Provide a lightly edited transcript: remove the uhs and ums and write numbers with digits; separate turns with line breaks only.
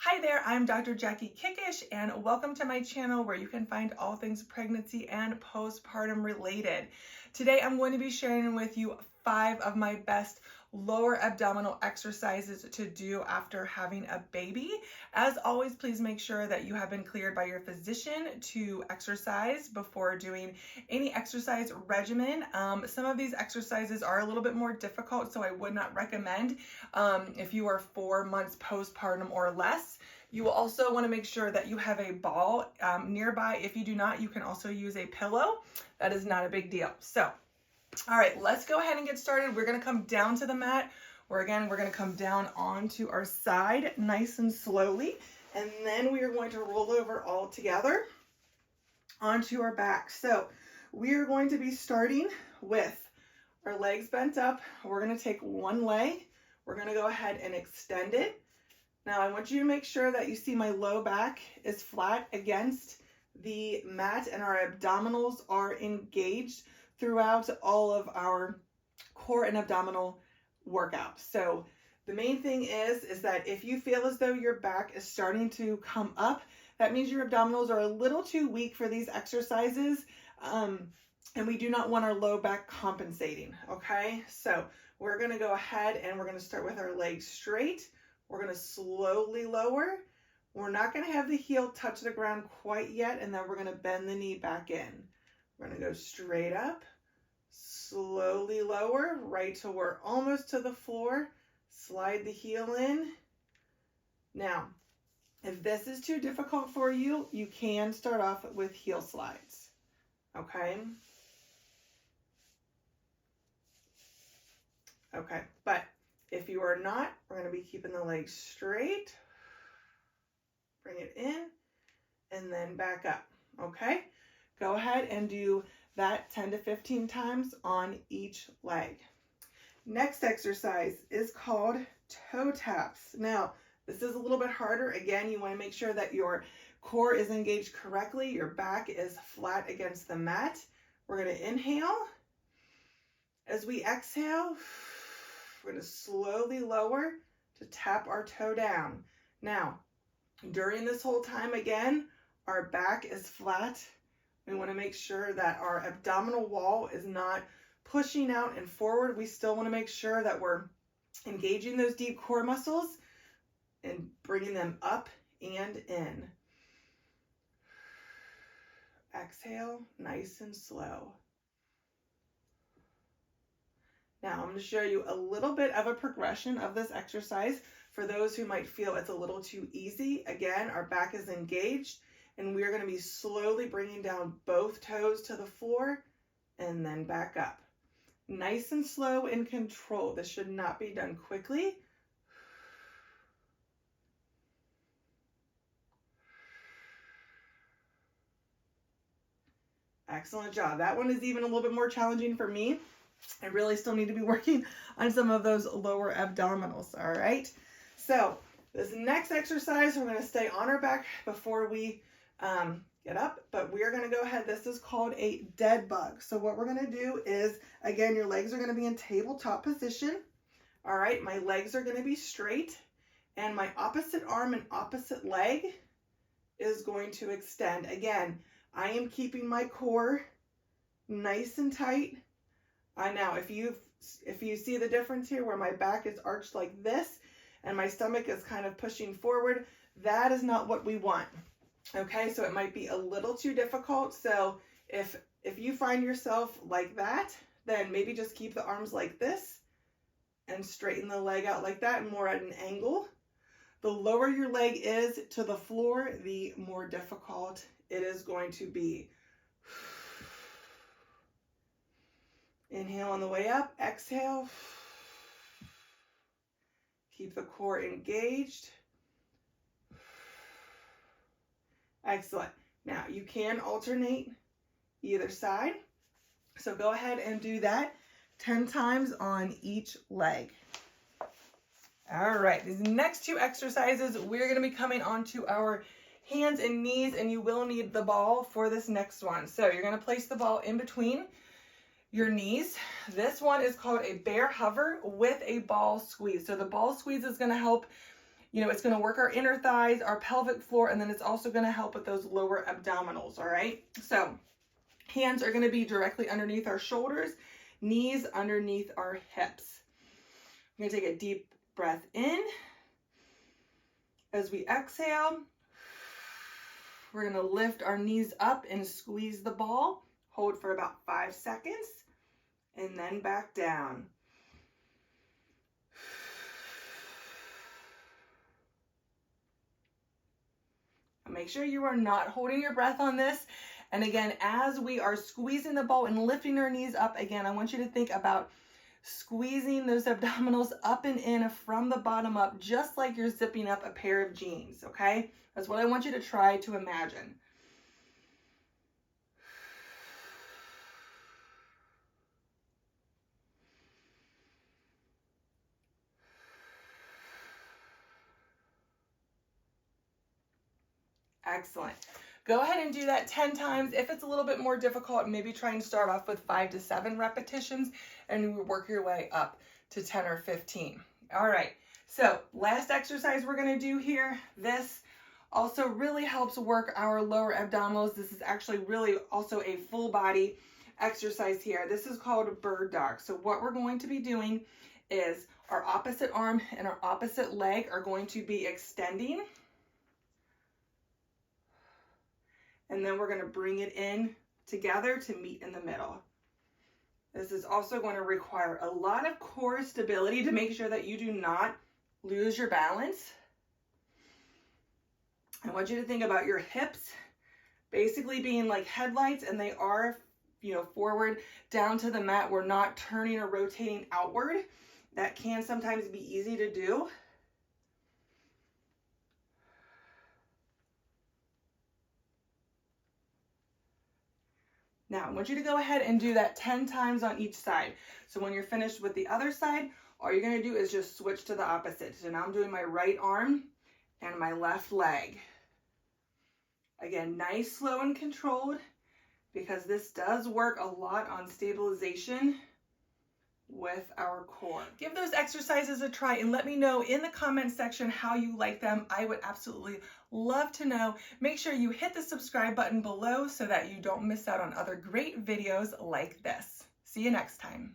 Hi there, I'm Dr. Jackie Kickish, and welcome to my channel where you can find all things pregnancy and postpartum related. Today I'm going to be sharing with you 5 of my best lower abdominal exercises to do after having a baby. As always, please make sure that you have been cleared by your physician to exercise before doing any exercise regimen. Some of these exercises are a little bit more difficult, so I would not recommend if you are 4 months postpartum or less. You will also want to make sure that you have a ball nearby. If you do not, you can also use a pillow. That is not a big deal. So, all right, let's go ahead and get started. We're going to come down to the mat. We're going to come down onto our side nice and slowly. And then we are going to roll over all together onto our back. So we are going to be starting with our legs bent up. We're going to take one leg. We're going to go ahead and extend it. Now I want you to make sure that you see my low back is flat against the mat and our abdominals are engaged throughout all of our core and abdominal workout. So the main thing is that if you feel as though your back is starting to come up, that means your abdominals are a little too weak for these exercises. And we do not want our low back compensating, okay? So we're gonna go ahead and we're gonna start with our legs straight. We're gonna slowly lower. We're not gonna have the heel touch the ground quite yet, and then we're gonna bend the knee back in. We're gonna go straight up, slowly lower, right till we're almost to the floor. Slide the heel in. Now, if this is too difficult for you, you can start off with heel slides, okay? Okay, but if you are not, we're going to be keeping the legs straight. Bring it in and then back up, okay? Go ahead and do that 10 to 15 times on each leg. Next exercise is called toe taps. Now, this is a little bit harder. Again, you want to make sure that your core is engaged correctly. Your back is flat against the mat. We're going to inhale. As we exhale, we're going to slowly lower to tap our toe down. Now, during this whole time, again, our back is flat. We want to make sure that our abdominal wall is not pushing out and forward. We still want to make sure that we're engaging those deep core muscles and bringing them up and in. Exhale, nice and slow. Now I'm going to show you a little bit of a progression of this exercise for those who might feel it's a little too easy. Again, our back is engaged and we're going to be slowly bringing down both toes to the floor and then back up. Nice and slow and controlled. This should not be done quickly. Excellent job. That one is even a little bit more challenging for me. I really still need to be working on some of those lower abdominals, all right? So this next exercise, we're going to stay on our back before we get up, but we are going to go ahead. This is called a dead bug. So what we're going to do is, again, your legs are going to be in tabletop position. All right, my legs are going to be straight, and my opposite arm and opposite leg is going to extend. Again, I am keeping my core nice and tight. Now, if you see the difference here where my back is arched like this and my stomach is kind of pushing forward, that is not what we want. Okay, so it might be a little too difficult. So if you find yourself like that, then maybe just keep the arms like this and straighten the leg out like that, more at an angle. The lower your leg is to the floor, the more difficult it is going to be. Inhale on the way up, exhale. Keep the core engaged. Excellent. Now you can alternate either side. So go ahead and do that 10 times on each leg. All right, these next 2 exercises, we're going to be coming onto our hands and knees, and you will need the ball for this next one. So you're going to place the ball in between your knees. This one is called a bear hover with a ball squeeze. So the ball squeeze is going to help You know, it's going to work our inner thighs, our pelvic floor, and then it's also going to help with those lower abdominals, all right? So hands are going to be directly underneath our shoulders, knees underneath our hips. I'm going to take a deep breath in. As we exhale, we're going to lift our knees up and squeeze the ball. Hold for about 5 seconds, and then back down. Make sure you are not holding your breath on this. And again, as we are squeezing the ball and lifting our knees up, again, I want you to think about squeezing those abdominals up and in from the bottom up, just like you're zipping up a pair of jeans, okay? That's what I want you to try to imagine. Excellent. Go ahead and do that 10 times. If it's a little bit more difficult, maybe try and start off with 5 to 7 repetitions and work your way up to 10 or 15. All right, so last exercise we're going to do here. This also really helps work our lower abdominals. This is actually really also a full body exercise here. This is called bird dog. So what we're going to be doing is our opposite arm and our opposite leg are going to be extending. And then we're going to bring it in together to meet in the middle. This is also going to require a lot of core stability to make sure that you do not lose your balance. I want you to think about your hips basically being like headlights, and they are, you know, forward down to the mat. We're not turning or rotating outward. That can sometimes be easy to do. Now, I want you to go ahead and do that 10 times on each side. So when you're finished with the other side, all you're going to do is just switch to the opposite. So now I'm doing my right arm and my left leg. Again, nice, slow, and controlled, because this does work a lot on stabilization with our core. Give those exercises a try and let me know in the comment section how you like them. I would absolutely love to know. Make sure you hit the subscribe button below so that you don't miss out on other great videos like this. See you next time.